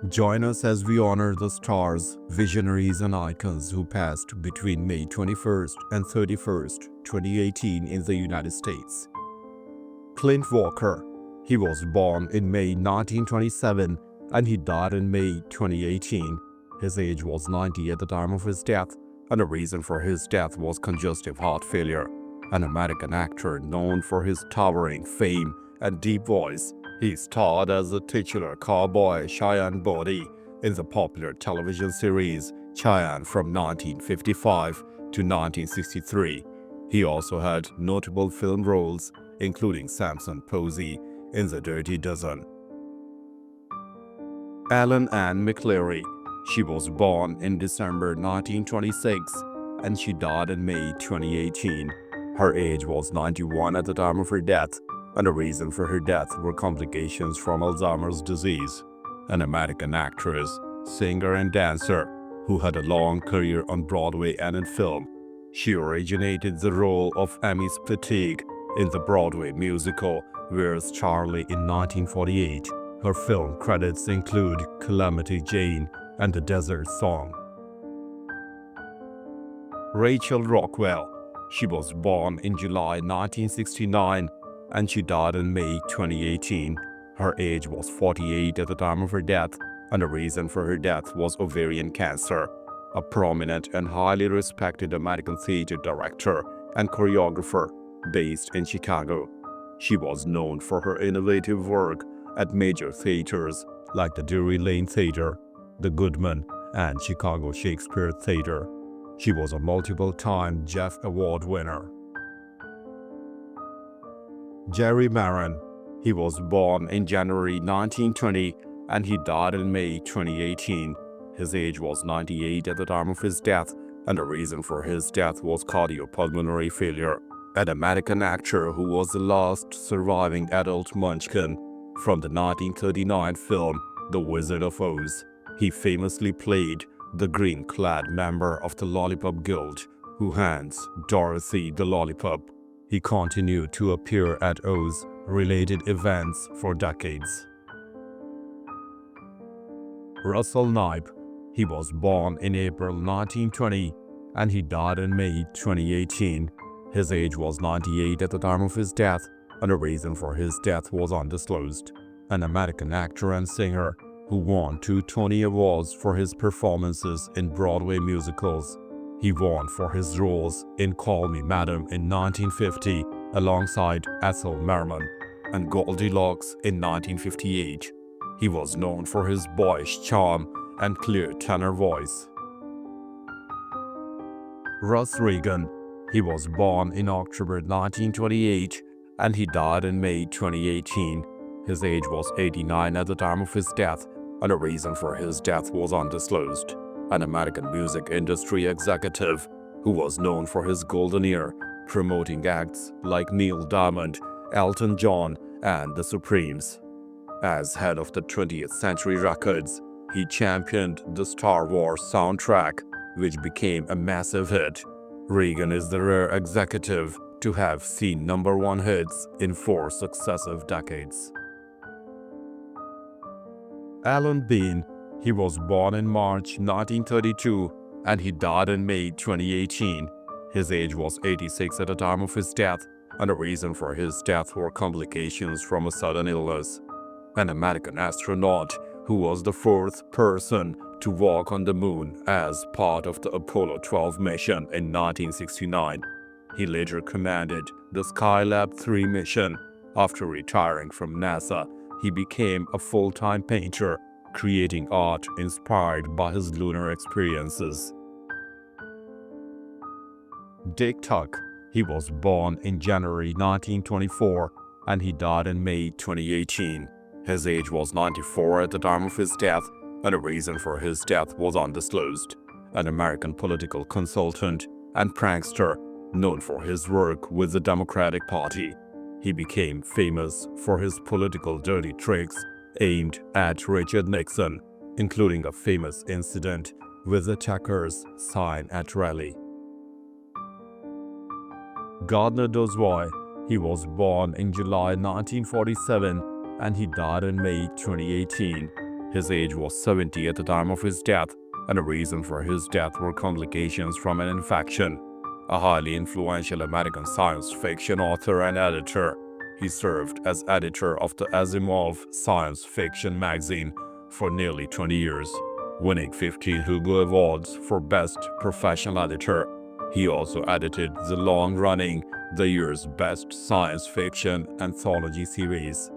Join us as we honor the stars, visionaries, and icons who passed between May 21st and 31st, 2018 in the United States. Clint Walker. He was born in May 1927 and he died in May 2018. His age was 90 at the time of his death, and the reason for his death was congestive heart failure. An American actor known for his towering fame and deep voice, he starred as the titular cowboy Cheyenne Bodie in the popular television series Cheyenne from 1955 to 1963. He also had notable film roles, including Samson Posey in The Dirty Dozen. Ellen Ann McCleary. She was born in December 1926 and she died in May 2018. Her age was 91 at the time of her death, and the reason for her death were complications from Alzheimer's disease. An American actress, singer, and dancer who had a long career on Broadway and in film. She originated the role of Amy's Fatigue in the Broadway musical Where's Charlie in 1948. Her film credits include Calamity Jane and The Desert Song. Rachel Rockwell. She was born in July 1969 and she died in May 2018. Her age was 48 at the time of her death, and the reason for her death was ovarian cancer. A prominent and highly respected American theater director and choreographer based in Chicago. She was known for her innovative work at major theaters like the Drury Lane Theater, the Goodman, and Chicago Shakespeare Theater. She was a multiple-time Jeff Award winner. Jerry Maran. He was born in January 1920 and he died in May 2018. His age was 98 at the time of his death, and the reason for his death was cardiopulmonary failure. An American actor who was the last surviving adult munchkin from the 1939 film The Wizard of Oz. He famously played the green-clad member of the Lollipop Guild who hands Dorothy the lollipop. He continued to appear at Oz-related events for decades. Russell Knipe. He was born in April 1920 and he died in May 2018. His age was 98 at the time of his death, and the reason for his death was undisclosed. An American actor and singer who won 2 Tony Awards for his performances in Broadway musicals. He won for his roles in Call Me Madam in 1950 alongside Ethel Merman and Goldilocks in 1958. He was known for his boyish charm and clear tenor voice. Russ Reagan. He was born in October 1928 and he died in May 2018. His age was 89 at the time of his death, and the reason for his death was undisclosed. An American music industry executive who was known for his golden ear, promoting acts like Neil Diamond, Elton John, and the Supremes. As head of the 20th Century Records, he championed the Star Wars soundtrack, which became a massive hit. Reagan is the rare executive to have seen #1 hits in 4 successive decades. Alan Bean. He was born in March 1932 and he died in May 2018. His age was 86 at the time of his death, and the reason for his death were complications from a sudden illness. An American astronaut who was the 4th person to walk on the moon as part of the Apollo 12 mission in 1969. He later commanded the Skylab 3 mission. After retiring from NASA, he became a full-time painter, creating art inspired by his lunar experiences. Dick Tuck. He was born in January 1924 and he died in May 2018. His age was 94 at the time of his death, and the reason for his death was undisclosed. An American political consultant and prankster known for his work with the Democratic Party. He became famous for his political dirty tricks aimed at Richard Nixon, including a famous incident with the Checkers sign at Raleigh. Gardner Dozois. He was born in July 1947 and he died in May 2018. His age was 70 at the time of his death, and the reason for his death were complications from an infection. A highly influential American science fiction author and editor, he served as editor of the Asimov science fiction magazine for nearly 20 years, winning 15 Hugo Awards for Best Professional Editor. He also edited the long-running The Year's Best Science Fiction Anthology series.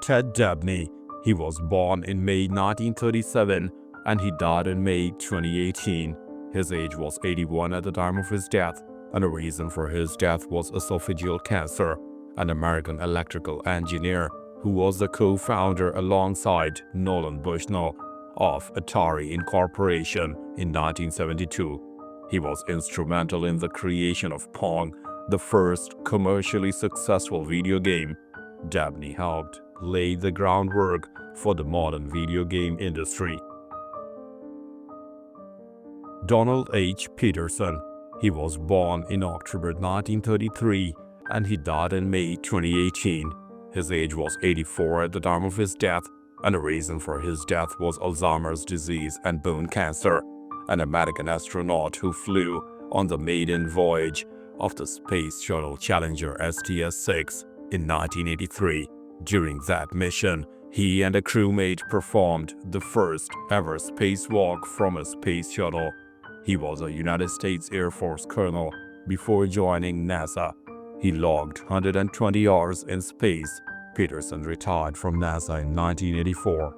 Ted Dabney. He was born in May 1937 and he died in May 2018. His age was 81 at the time of his death, and the reason for his death was esophageal cancer. An American electrical engineer who was the co-founder alongside Nolan Bushnell of Atari Incorporation in 1972. He was instrumental in the creation of Pong, the first commercially successful video game. Dabney helped lay the groundwork for the modern video game industry. Donald H. Peterson. He was born in October 1933 and he died in May 2018. His age was 84 at the time of his death, and the reason for his death was Alzheimer's disease and bone cancer. An American astronaut who flew on the maiden voyage of the Space Shuttle Challenger STS-6 in 1983. During that mission, he and a crewmate performed the first ever spacewalk from a space shuttle. He was a United States Air Force colonel before joining NASA. He logged 120 hours in space. Peterson retired from NASA in 1984.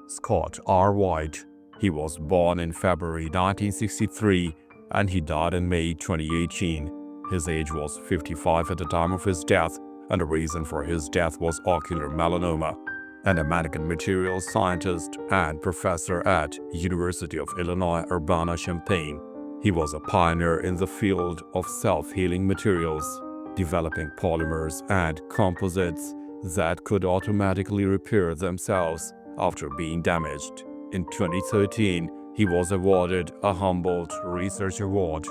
Scott R. White. He was born in February 1963 and he died in May 2018. His age was 55 at the time of his death, and the reason for his death was ocular melanoma. An American materials scientist and professor at University of Illinois Urbana-Champaign. He was a pioneer in the field of self-healing materials, developing polymers and composites that could automatically repair themselves after being damaged. In 2013, he was awarded a Humboldt Research Award.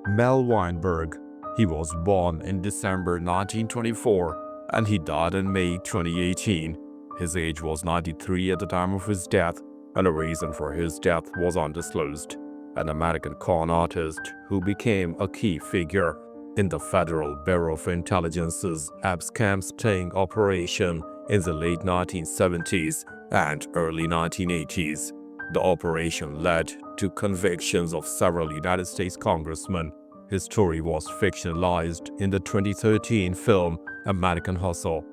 Mel Weinberg. He was born in December 1924 and he died in May 2018. His age was 93 at the time of his death, and the reason for his death was undisclosed. An American con artist who became a key figure in the Federal Bureau of Intelligence's abscam sting operation in the late 1970s and early 1980s. The operation led to convictions of several United States congressmen. His story was fictionalized in the 2013 film American Hustle.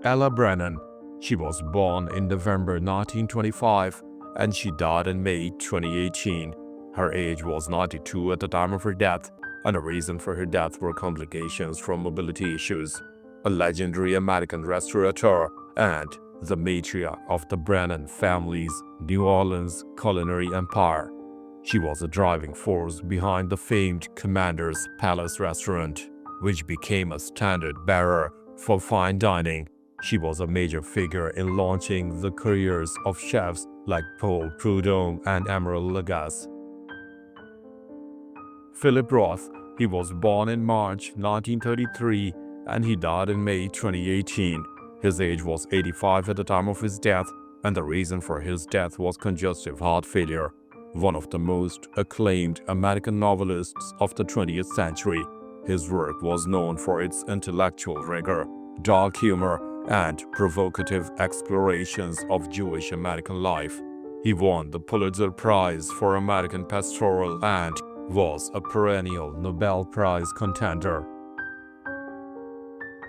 Ella Brennan. She was born in November 1925 and she died in May 2018. Her age was 92 at the time of her death, and the reason for her death were complications from mobility issues. A legendary American restaurateur and the matriarch of the Brennan family's New Orleans culinary empire. She was a driving force behind the famed Commander's Palace restaurant, which became a standard-bearer for fine dining. She was a major figure in launching the careers of chefs like Paul Prudhomme and Emeril Lagasse. Philip Roth. He was born in March 1933 and he died in May 2018. His age was 85 at the time of his death, and the reason for his death was congestive heart failure. One of the most acclaimed American novelists of the 20th century, his work was known for its intellectual rigor, dark humor, and provocative explorations of Jewish American life. He won the Pulitzer Prize for American Pastoral and was a perennial Nobel Prize contender.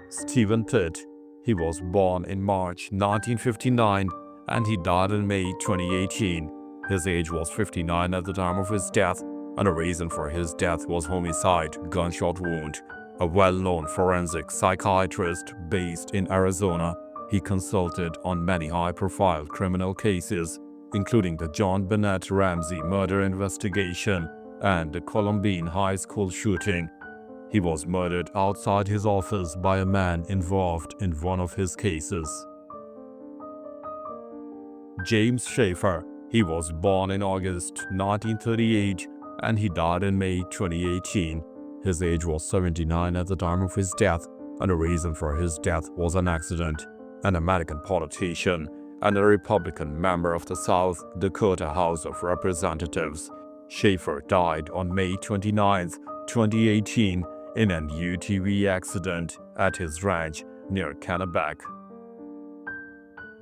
Stephen Pitt. He was born in March 1959 and he died in May 2018. His age was 59 at the time of his death, and the reason for his death was homicide, gunshot wound. A well-known forensic psychiatrist based in Arizona, he consulted on many high-profile criminal cases, including the John Bennett Ramsey murder investigation and the Columbine High School shooting. He was murdered outside his office by a man involved in one of his cases. James Schaefer. He was born in August 1938 and he died in May 2018. His age was 79 at the time of his death, and the reason for his death was an accident. An American politician and a Republican member of the South Dakota House of Representatives, Schaefer died on May 29, 2018 in an UTV accident at his ranch near Kennebec.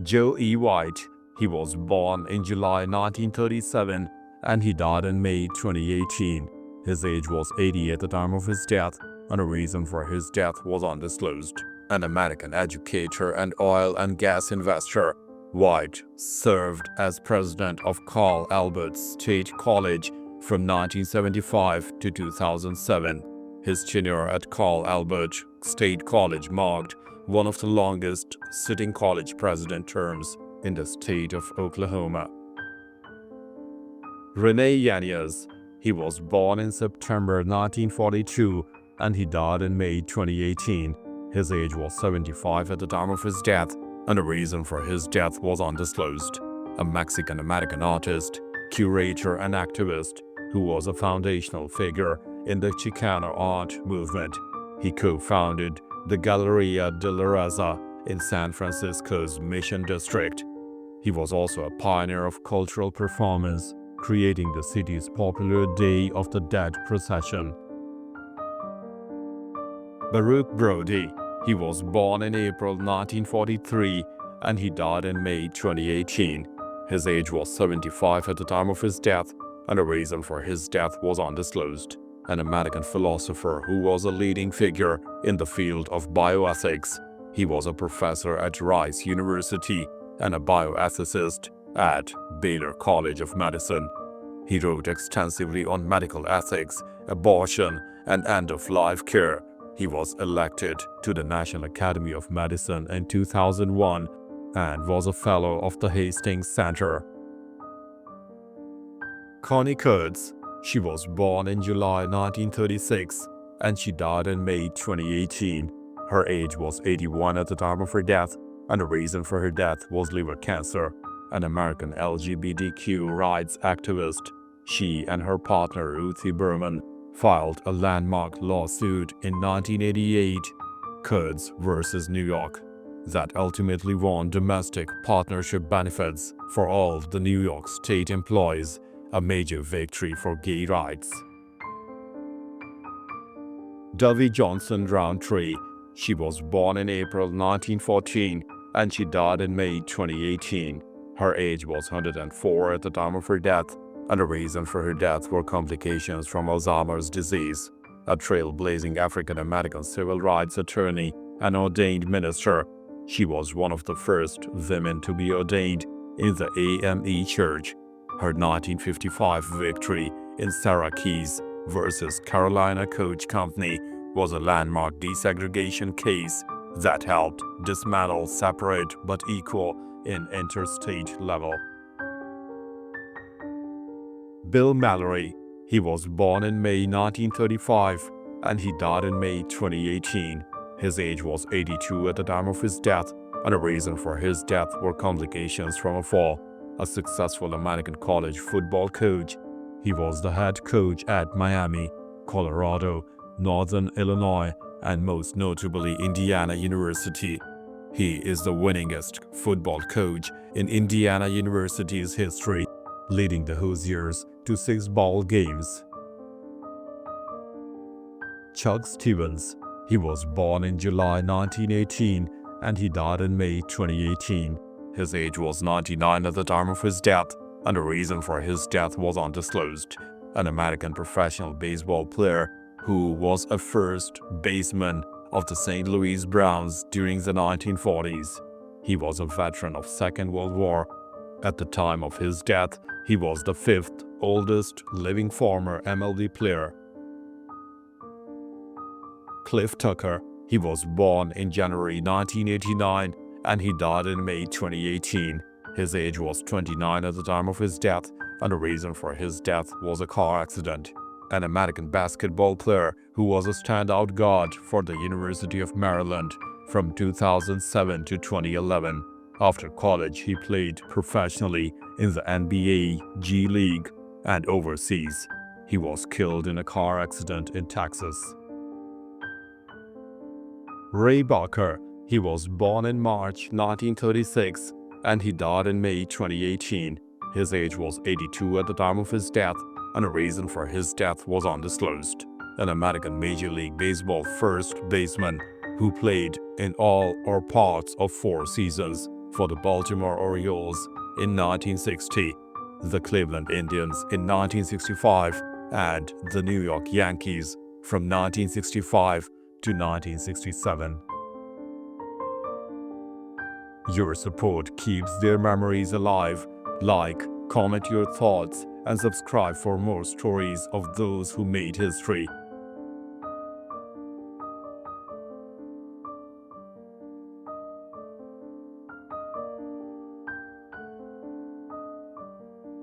Joe E. White, he was born in July 1937 and he died in May 2018. His age was 80 at the time of his death, and the reason for his death was undisclosed. An American educator and oil and gas investor, White served as president of Carl Albert State College from 1975 to 2007. His tenure at Carl Albert State College marked one of the longest sitting college president terms in the state of Oklahoma. Rene Yanez, he was born in September 1942 and he died in May 2018. His age was 75 at the time of his death, and the reason for his death was undisclosed. A Mexican-American artist, curator, and activist who was a foundational figure in the Chicano art movement. He co-founded the Galleria de la Raza in San Francisco's Mission District. He was also a pioneer of cultural performance, creating the city's popular Day of the Dead procession. Baruch Brody, he was born in April 1943 and he died in May 2018. His age was 75 at the time of his death, and the reason for his death was undisclosed. An American philosopher who was a leading figure in the field of bioethics. He was a professor at Rice University and a bioethicist at Baylor College of Medicine. He wrote extensively on medical ethics, abortion, and end-of-life care. He was elected to the National Academy of Medicine in 2001 and was a fellow of the Hastings Center. Connie Kurtz, she was born in July 1936 and she died in May 2018. Her age was 81 at the time of her death, and the reason for her death was liver cancer. An American LGBTQ rights activist, she and her partner Ruthie Berman filed a landmark lawsuit in 1988, Kurtz versus New York, that ultimately won domestic partnership benefits for all the New York State employees, a major victory for gay rights. Dovie Johnson Roundtree, she was born in April 1914 and she died in May 2018. Her age was 104 at the time of her death, and the reason for her death were complications from Alzheimer's disease. A trailblazing African-American civil rights attorney and ordained minister, she was one of the first women to be ordained in the AME Church. Her 1955 victory in Sarah Keys versus Carolina Coach Company was a landmark desegregation case that helped dismantle separate but equal in interstate level. Bill Mallory, he was born in May 1935 and he died in May 2018. His age was 82 at the time of his death, and the reason for his death were complications from a fall. A successful American college football coach, he was the head coach at Miami, Colorado, Northern Illinois, and most notably Indiana University. He is the winningest football coach in Indiana University's history, leading the Hoosiers to 6 bowl games. Chuck Stevens, he was born in July 1918 and he died in May 2018. His age was 99 at the time of his death, and the reason for his death was undisclosed. An American professional baseball player who was a first baseman of the St. Louis Browns during the 1940s. He was a veteran of Second World War. At the time of his death, he was the 5th oldest living former MLB player. Cliff Tucker, he was born in January 1989 and he died in May 2018. His age was 29 at the time of his death, and the reason for his death was a car accident. An American basketball player who was a standout guard for the University of Maryland from 2007 to 2011. After college, he played professionally in the NBA, G League, and overseas. He was killed in a car accident in Texas. Ray Barker. He was born in March 1936 and he died in May 2018. His age was 82 at the time of his death, and the reason for his death was undisclosed. An American Major League Baseball first baseman who played in all or parts of 4 seasons for the Baltimore Orioles in 1960, the Cleveland Indians in 1965, and the New York Yankees from 1965 to 1967. Your support keeps their memories alive. Like, comment your thoughts, and subscribe for more stories of those who made history.